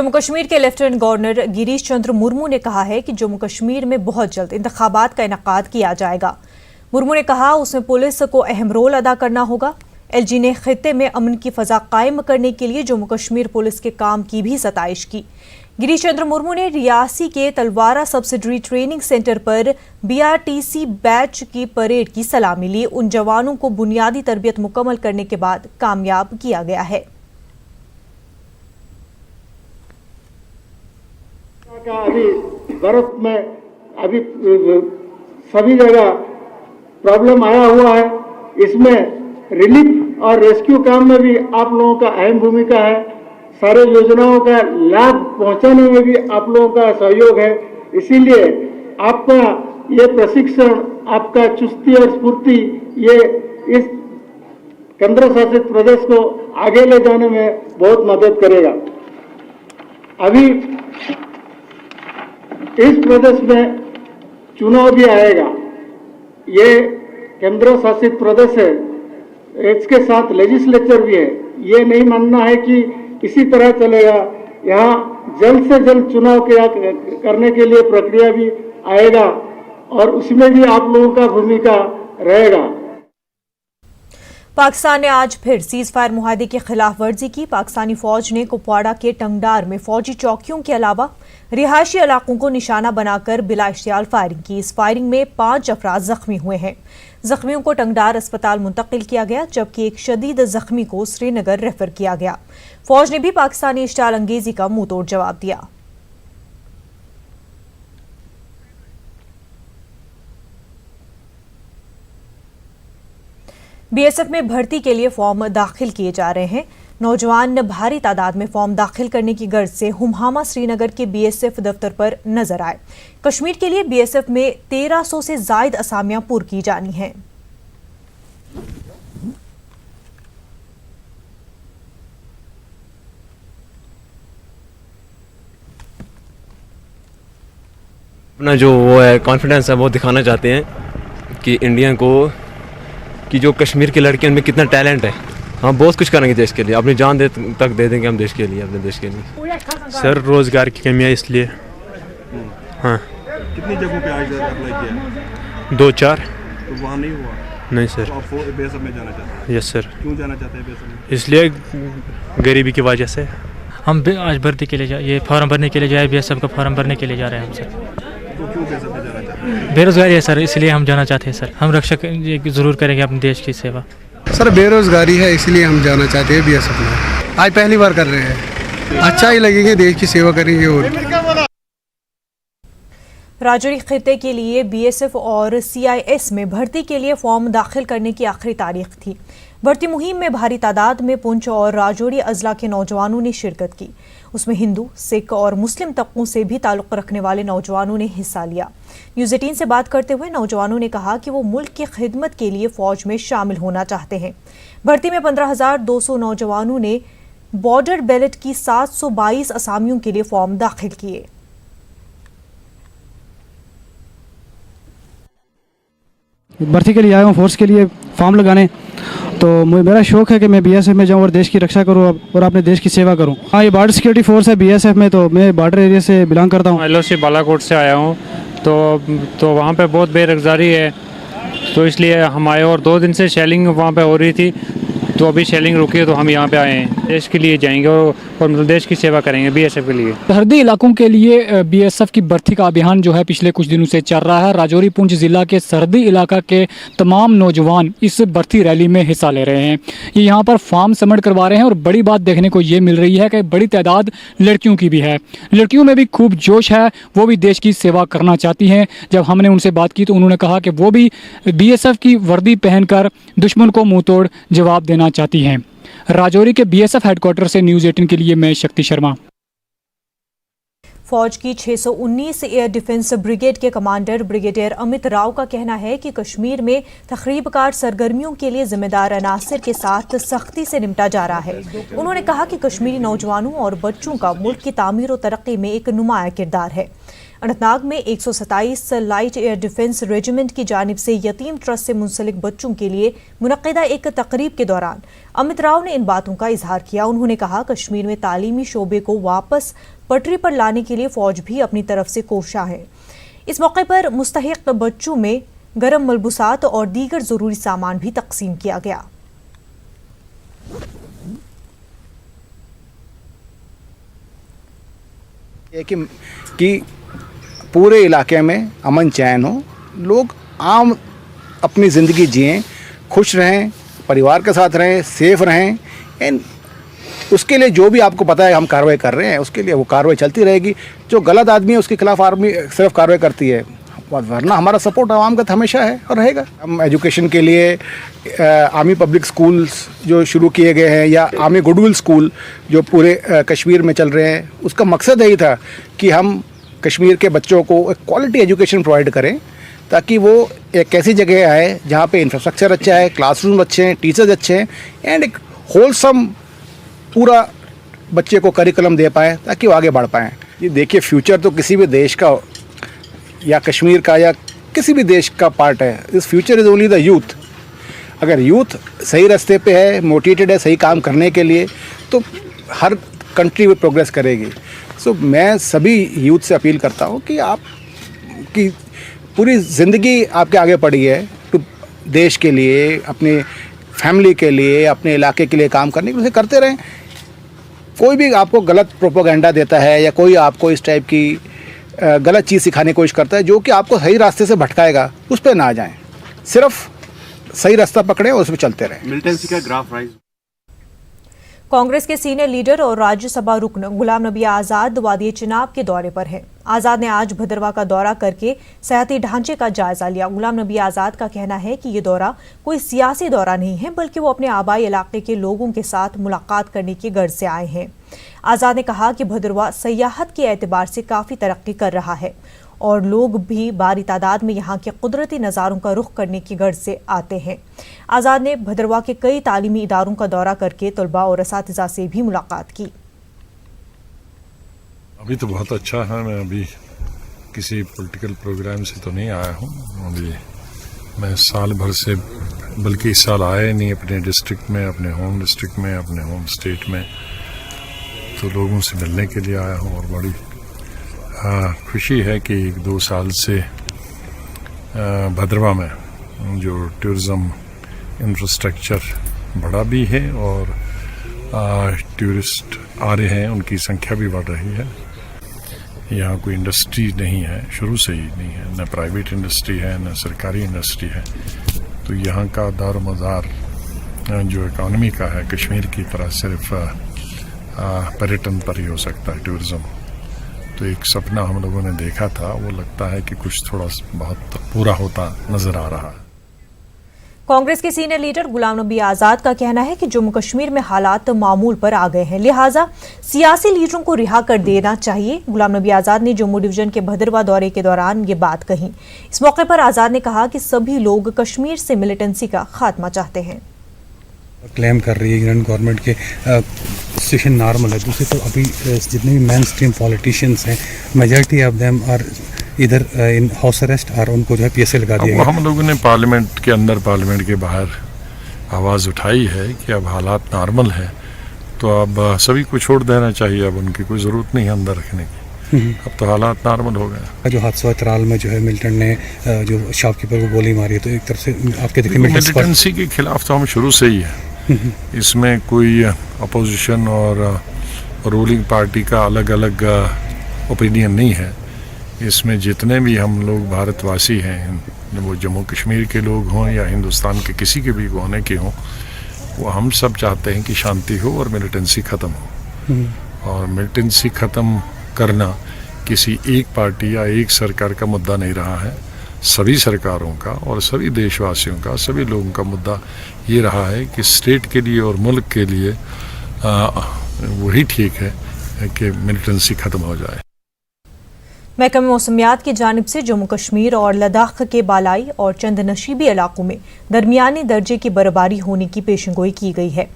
जम्मू कश्मीर के lieutenant governor Girish Chandra Murmu ने कहा है कि जम्मू कश्मीर में बहुत जल्द इंतखाबात का इनेकाद किया जाएगा। मुर्मू ने कहा उसमें पुलिस को अहम रोल अदा करना होगा। एलजी ने खित्ते में अमन की फजा कायम करने के लिए जम्मू कश्मीर पुलिस के काम की भी सताइश की। गिरीश चंद्र मुर्मू ने रियासी के तलवारा सब्सिडरी ट्रेनिंग सेंटर पर बीआरटीसी बैच की परेड की सलामी ली। उन जवानों को बुनियादी तरबियत मुकम्मल करने के बाद कामयाब किया गया है। अभी बर्फ में अभी सभी जगह प्रॉब्लम आया हुआ है। इसमें रिलीफ और रेस्क्यू काम में भी आप लोगों का अहम भूमिका है। सारे योजनाओं का लाभ पहुंचाने में भी आप लोगों का सहयोग है। इसीलिए आपका ये प्रशिक्षण, आपका चुस्ती और स्फूर्ति ये इस केंद्र शासित प्रदेश को आगे ले जाने में बहुत मदद करेगा। अभी इस प्रदेश में चुनाव भी आएगा। ये केंद्र शासित प्रदेश है, इसके साथ लेजिस्लेचर भी है। ये नहीं मानना है कि इसी तरह चलेगा। यहाँ जल्द से जल्द चुनाव करने के लिए प्रक्रिया भी आएगा और उसमें भी आप लोगों का भूमिका रहेगा। पाकिस्तान ने आज फिर सीज फायर मुआहदे की खिलाफ वर्जी की। पाकिस्तानी फौज ने कुपवाड़ा के टंगडार में फौजी चौकियों के अलावा रिहायशी इलाकों को निशाना बनाकर बिला इश्तियाल फायरिंग की। इस फायरिंग में 5 अफराद जख्मी हुए हैं। जख्मियों को टंगडार अस्पताल मुंतकिल किया गया, जबकि एक शदीद जख्मी को श्रीनगर रेफर किया गया। फौज ने भी पाकिस्तानी इश्तियाल अंगेजी का मुंह तोड़ जवाब दिया। बीएसएफ में भर्ती के लिए फॉर्म दाखिल किए जा रहे हैं। नौजवान भारी तादाद में फॉर्म दाखिल करने की गर्ज से हुमहामा श्रीनगर के बीएसएफ दफ्तर पर नजर आए। कश्मीर के लिए बीएसएफ में 1300 से जायद असामियां पूरी की जानी हैं। अपना जो वो है कॉन्फिडेंस है वो दिखाना चाहते हैं कि इंडिया को कि जो कश्मीर के लड़के उनमें कितना टैलेंट है। हम बहुत कुछ करेंगे देश के लिए, अपनी जान तक दे देंगे हम देश के लिए, अपने देश के लिए। सर रोज़गार की कमी है इसलिए। हाँ। कितनी जगहों पे आज अप्लाई किया? 2-4। तो वहाँ नहीं हुआ? नहीं सर। तो आप बीएसएफ में जाना चाहते हैं? Yes sir. क्यों जाना चाहते हैं बीएसएफ में? इसलिए गरीबी की वजह से। हम आज भर्ती के लिए ये फॉर्म भरने के लिए जाए, बीएसएफ का फॉर्म भरने के लिए जा रहे हैं हम सर। तो क्यों बीएसएफ में जाना चाहते हैं? बेरोजगारी है सर, इसलिए हम जाना चाहते हैं सर। हम रक्षक जरूर करेंगे अपने देश की सेवा। सर बेरोजगारी है इसलिए हम जाना चाहते हैं बीएसएफ में। आज पहली बार कर रहे हैं, अच्छा ही लगेंगे, देश की सेवा करेंगे। और राजौरी खित्ते के लिए बीएसएफ और सीआईएस में भर्ती के लिए फॉर्म दाखिल करने की आखिरी तारीख थी। भर्ती मुहिम में भारी तादाद में पुंछ और राजौरी अजला के नौजवानों ने शिरकत की। उसमें हिंदू, सिख और मुस्लिम तबकों से भी ताल्लुक़ रखने वाले नौजवानों ने हिस्सा लिया। न्यूज़ 18 से बात करते हुए नौजवानों ने कहा कि वो मुल्क की खिदमत के लिए फौज में शामिल होना चाहते हैं। भर्ती में 15,200 नौजवानों ने बॉर्डर बेल्ट की 722 असामियों के लिए फॉर्म दाखिल किए। भर्ती के लिए आया हूँ, फोर्स के लिए फॉर्म लगाने। तो मेरा शौक़ है कि मैं बीएसएफ में जाऊँ और देश की रक्षा करूँ और अपने देश की सेवा करूँ। हाँ, ये बॉर्डर सिक्योरिटी फोर्स है बीएसएफ में, तो मैं बॉर्डर एरिया से बिलोंग करता हूँ। एलओसी बालाकोट से आया हूँ, तो वहाँ पे बहुत बेरोजगारी है, तो इसलिए हम आए। और 2 दिन से शेलिंग वहाँ पे हो रही थी, तो अभी शेलिंग रुकी है तो हम यहाँ पे आए हैं। देश के लिए जाएंगे और देश की सेवा करेंगे बीएसएफ के लिए। सरहदी इलाकों के लिए बीएसएफ की भर्ती का अभियान जो है पिछले कुछ दिनों से चल रहा है। राजौरी पुंछ ज़िला के सरहदी इलाका के तमाम नौजवान इस भर्ती रैली में हिस्सा ले रहे हैं। ये यहाँ पर फॉर्म सबमिट करवा रहे हैं और बड़ी बात देखने को ये मिल रही है कि बड़ी तादाद लड़कियों की भी है। लड़कियों में भी खूब जोश है, वो भी देश की सेवा करना चाहती हैं। जब हमने उनसे बात की तो उन्होंने कहा कि वो भी बीएसएफ की वर्दी पहनकर दुश्मन को मुँह तोड़ जवाब देना चाहती हैं। राजौरी के बीएसएफ हेडक्वार्टर से न्यूज़ 18 के लिए मैं शक्ति शर्मा। फौज की 619 एयर डिफेंस ब्रिगेड के कमांडर ब्रिगेडियर अमित राव का कहना है कि कश्मीर में तखरीबकार सरगर्मियों के लिए जिम्मेदार अनासर के साथ सख्ती से निपटा जा रहा है। उन्होंने कहा कि कश्मीरी नौजवानों और बच्चों का मुल्क की तामीर और तरक्की में एक नुमाया किरदार है। अनंतनाग में 127 लाइट एयर डिफेंस रेजिमेंट की जानिब से यतीम ट्रस्ट से मुंसलिक बच्चों के लिए मुनक्किदा एक तकरीब के दौरान अमित राव ने इन बातों का इजहार किया। उन्होंने कहा, कश्मीर में तालीमी शोबे को वापस पटरी पर लाने के लिए फौज भी अपनी तरफ से कोशा है। इस मौके पर मुस्तहिक बच्चों में गर्म मलबूसात और दीगर जरूरी सामान भी तकसीम किया गया। कि पूरे इलाके में अमन चैन हो, लोग आम अपनी ज़िंदगी जिएं, खुश रहें, परिवार के साथ रहें, सेफ रहें। एंड उसके लिए जो भी आपको पता है हम कार्रवाई कर रहे हैं, उसके लिए वो कार्रवाई चलती रहेगी। जो गलत आदमी है उसके खिलाफ आर्मी सिर्फ कार्रवाई करती है, वरना हमारा सपोर्ट आवाम का हमेशा है और रहेगा। हम एजुकेशन के लिए आर्मी पब्लिक स्कूल्स जो शुरू किए गए हैं या आर्मी गुडविल स्कूल जो पूरे कश्मीर में चल रहे हैं, उसका मकसद यही था कि हम कश्मीर के बच्चों को एक क्वालिटी एजुकेशन प्रोवाइड करें, ताकि वो एक ऐसी जगह आए जहाँ पे इंफ्रास्ट्रक्चर अच्छा है, क्लासरूम अच्छे हैं, टीचर्स अच्छे हैं एंड एक होलसम पूरा बच्चे को करिकुलम दे पाएँ ताकि वो आगे बढ़ पाएँ। ये देखिए, फ्यूचर तो किसी भी देश का या कश्मीर का या किसी भी देश का पार्ट है। This future is only the youth. अगर यूथ सही रास्ते पे है, मोटिवेटेड है सही काम करने के लिए, तो हर कंट्री में प्रोग्रेस करेगी। सो मैं सभी यूथ से अपील करता हूँ कि आप की पूरी ज़िंदगी आपके आगे पड़ी है तो देश के लिए, अपने फैमिली के लिए, अपने इलाके के लिए काम करने के लिए करते रहें। कोई भी आपको गलत प्रोपोगेंडा देता है या कोई आपको इस टाइप की गलत चीज़ सिखाने की कोशिश करता है जो कि आपको सही रास्ते से भटकाएगा, उस पर ना जाएं। सिर्फ सही रास्ता पकड़ें और उस पर चलते रहें। मिलिटेंसी का ग्राफ राइज। कांग्रेस के सीनियर लीडर और राज्यसभा रुकन गुलाम नबी आज़ाद वादी चिनाब के दौरे पर हैं। आज़ाद ने आज भदरवा का दौरा करके सेहती ढांचे का जायजा लिया। गुलाम नबी आज़ाद का कहना है कि ये दौरा कोई सियासी दौरा नहीं है, बल्कि वो अपने आबाई इलाके के लोगों के साथ मुलाकात करने की गर्ज से आए हैं। आज़ाद ने कहा कि भदरवा सयाहत के एतबार से काफ़ी तरक्की कर रहा है और लोग भी भारी तादाद में यहाँ के कुदरती नज़ारों का रुख करने की गर्ज से आते हैं। आज़ाद ने भदरवा के कई तालीमी इदारों का दौरा करके तलबा और असातिज़ा से भी मुलाकात की। अभी तो बहुत अच्छा है। मैं अभी किसी पॉलिटिकल प्रोग्राम से तो नहीं आया हूँ। अभी मैं साल भर से, बल्कि इस साल आया नहीं अपने डिस्ट्रिक्ट में, अपने होम डिस्ट्रिक्ट में, अपने होम स्टेट में, तो लोगों से मिलने के लिए आया हूँ। और बड़ी खुशी है कि 1-2 साल से भदरवा में जो टूरिज़्म इंफ्रास्ट्रक्चर बड़ा भी है और टूरिस्ट आ रहे हैं, उनकी संख्या भी बढ़ रही है। यहाँ कोई इंडस्ट्री नहीं है, शुरू से ही नहीं है, न प्राइवेट इंडस्ट्री है न सरकारी इंडस्ट्री है। तो यहाँ का दार मज़ार जो इकॉनमी का है कश्मीर की तरह सिर्फ पर्यटन पर ही हो सकता है, टूरिज़्म। तो एक सपना हम लोगों ने देखा था, वो लगता है कि कुछ थोड़ा बहुत पूरा होता नजर आ रहा है। कांग्रेस के सीनियर लीडर गुलाम नबी आज़ाद का कहना है कि जम्मू कश्मीर में हालात मामूल पर आ गए हैं, लिहाजा सियासी लीडरों को रिहा कर देना चाहिए। गुलाम नबी आज़ाद ने जम्मू डिवीजन के भदरवा दौरे के दौरान ये बात कही। इस मौके पर आज़ाद ने कहा कि सभी लोग कश्मीर से मिलिटेंसी का खात्मा चाहते हैं। क्लेम कर रही है यूनियन गवर्नमेंट के सिचुएशन नॉर्मल है। दूसरी तो अभी जितने भी मेन स्ट्रीम पॉलिटिशियंस हैं, मेजॉरिटी ऑफ देम आर इधर इन हाउस अरेस्ट और उनको जो है पीएसए लगा दिया गया। हम लोगों ने पार्लियामेंट के अंदर, पार्लियामेंट के बाहर आवाज़ उठाई है कि अब हालात नॉर्मल है, तो अब सभी को छोड़ देना चाहिए। अब उनकी कोई ज़रूरत नहीं है अंदर रखने की। अब तो हालात नॉर्मल हो गए। जो हादसा त्राल में जो है मिलिटेंट ने जो शॉपकीपर को गोली मारी है, तो एक तरफ से आपके देखिए मिलिटेंसी के खिलाफ तो हम शुरू से ही है। इसमें कोई अपोजिशन और रूलिंग पार्टी का अलग अलग ओपिनियन नहीं है। इसमें जितने भी हम लोग भारतवासी हैं, वो जम्मू कश्मीर के लोग हों या हिंदुस्तान के किसी के भी कोने के हों, वो हम सब चाहते हैं कि शांति हो और मिलिटेंसी ख़त्म हो। और मिलिटेंसी ख़त्म करना किसी एक पार्टी या एक सरकार का मुद्दा नहीं रहा है। सभी सरकारों का और सभी देशवासियों का, सभी लोगों का मुद्दा ये रहा है कि स्टेट के लिए और मुल्क के लिए वही ठीक है कि मिलिटेंसी ख़त्म हो जाए। महकमे मौसमियात की जानिब से जम्मू कश्मीर और लद्दाख के बालाई और चंद नशीबी इलाकों में दरमियानी दर्जे की बर्फबारी होने की पेशेंगोई की गई है।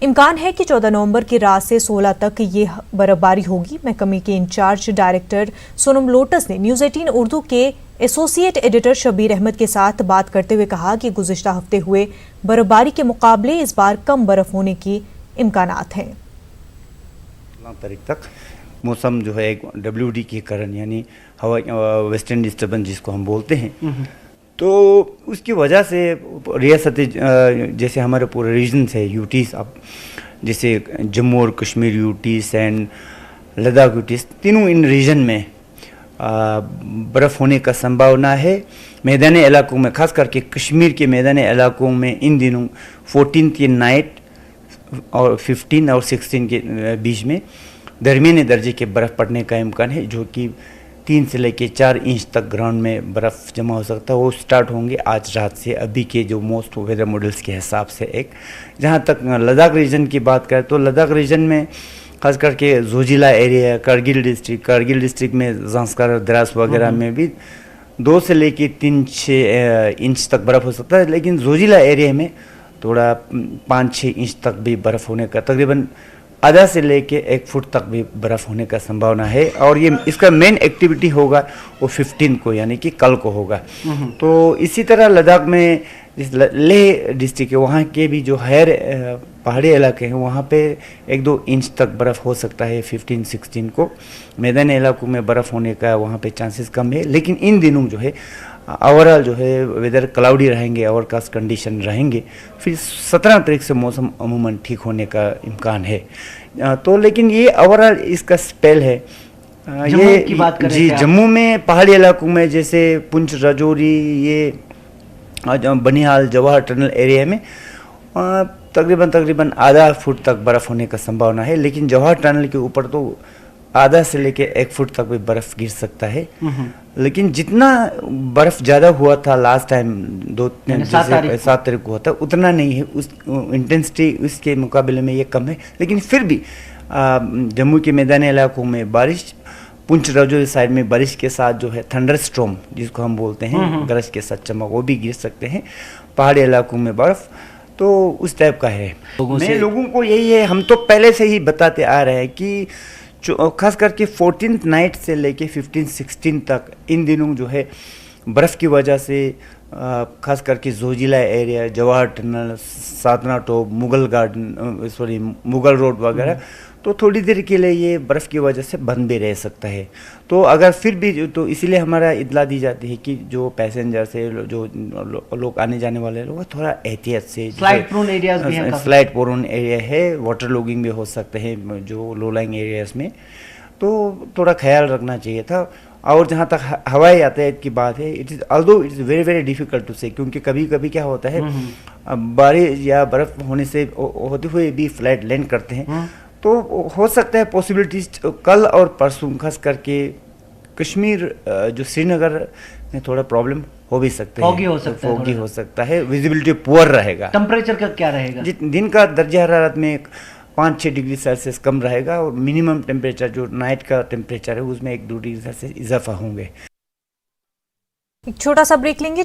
इम्कान है कि 14 नवंबर की रात से 16 तक ये बर्फबारी होगी। महकमे के इंचार्ज डायरेक्टर सोनम लोटस ने न्यूज़ 18 उर्दू के एसोसिएट एडिटर शबीर अहमद के साथ बात करते हुए कहा कि गुज़िश्ता हफ्ते हुए बर्फबारी के मुकाबले इस बार कम बर्फ होने की इम्कानात हैं। तारीख तक मौसम जो है एक WD के कारण यानी हवा वेस्टर्न डिस्टर्बेंस जिसको हम बोलते हैं, तो उसकी वजह से रियासत जैसे हमारे पूरे रीजन है यूटीज, अब जैसे जम्मू और Kashmir UTs and Ladakh UTs, तीनों इन रीजन में बर्फ़ होने का संभावना है। मैदानी इलाकों में, खास करके कश्मीर के मैदानी इलाकों में इन दिनों 14 की नाइट और 15 और 16 के बीच में दरमियाने दर्जे के बर्फ़ पड़ने का इम्कान है, जो कि 3 से लेकर 4 इंच तक ग्राउंड में बर्फ़ जमा हो सकता है। वो स्टार्ट होंगे आज रात से, अभी के जो मोस्ट वेदर मॉडल्स के हिसाब से। एक जहाँ तक लद्दाख रीजन की बात करें तो लद्दाख रीजन में खास करके जोजिला एरिया, कारगिल डिस्ट्रिक्ट में ज़ांस्कर द्रास वगैरह में भी 2 से लेकर 3-6 इंच तक बर्फ़ हो सकता है, लेकिन जोजिला एरिया में थोड़ा 5-6 इंच तक भी बर्फ़ होने का, तकरीबन आधा से लेके 1 फुट तक भी बर्फ़ होने का संभावना है। और ये इसका मेन एक्टिविटी होगा वो 15 को यानी कि कल को होगा। तो इसी तरह लद्दाख में जिस लेह डिस्ट्रिक्ट है वहाँ के भी जो हायर पहाड़ी इलाके हैं वहाँ पे 1-2 इंच तक बर्फ़ हो सकता है 15-16 को। मैदानी इलाकों में बर्फ़ होने का वहाँ पे चांसेस कम है, लेकिन इन दिनों जो है ओवरऑल जो है वेदर क्लाउडी रहेंगे, ओवरकास्ट कंडीशन रहेंगे। फिर 17 तारीख से मौसम अमूमन ठीक होने का इम्कान है। तो लेकिन ये ओवरऑल इसका स्पेल है। ये की बात करें जी, जम्मू में पहाड़ी इलाकों में जैसे पुंछ, राजौरी, ये बनिहाल, जवाहर टनल एरिया में तकरीबन आधा फुट तक बर्फ़ होने का संभावना है, लेकिन जवाहर टनल के ऊपर तो आधा से लेके 1 फुट तक भी बर्फ़ गिर सकता है। लेकिन जितना बर्फ़ ज़्यादा हुआ था लास्ट टाइम 7 तारीख को हुआ था, उतना नहीं है। उस इंटेंसिटी उसके मुकाबले में ये कम है, लेकिन फिर भी जम्मू के मैदानी इलाकों में बारिश, पुंछ राजौरी साइड में बारिश के साथ जो है थंडर स्टॉर्म जिसको हम बोलते हैं, गरज के साथ चमक, वो भी गिर सकते हैं। पहाड़ी इलाकों में बर्फ़ तो उस टाइप का है। लोगों को यही है, हम तो पहले से ही बताते आ रहे हैं कि खास करके 14th नाइट से लेके 15-16 तक इन दिनों जो है बर्फ़ की वजह से खास करके जोजिला एरिया, जवाहर टनल, साधना टॉप, मुगल रोड वगैरह, तो थोड़ी देर के लिए ये बर्फ़ की वजह से बंद भी रह सकता है। तो अगर फिर भी तो इसीलिए हमारा इतला दी जाती है कि जो पैसेंजर्स है, जो लोग आने जाने वाले लोग, थोड़ा एहतियात से, स्लाइड प्रोन एरियाज भी हैं, स्लाइड प्रोन एरिया है, वाटर लॉगिंग भी हो सकते हैं जो लो लाइंग एरियाज में, तो थोड़ा ख्याल रखना चाहिए था। और जहाँ तक हवाई यातायात की बात है, it is very difficult to say, क्योंकि कभी कभी क्या होता है बारिश या बर्फ़ होने से होते हुए भी फ्लाइट लैंड करते हैं, तो हो सकता है पॉसिबिलिटीज कल और परसों खास करके कश्मीर जो श्रीनगर में थोड़ा प्रॉब्लम हो भी सकते हैं, फॉगी हो सकता है, विजिबिलिटी पुअर रहेगा। टेम्परेचर का क्या रहेगा? दिन का दर्जा हरारत में 5-6 डिग्री सेल्सियस कम रहेगा, और मिनिमम टेम्परेचर जो नाइट का टेम्परेचर है उसमें 1-2 डिग्री सेल्सियस इजाफा होंगे। एक छोटा सा ब्रेक लेंगे।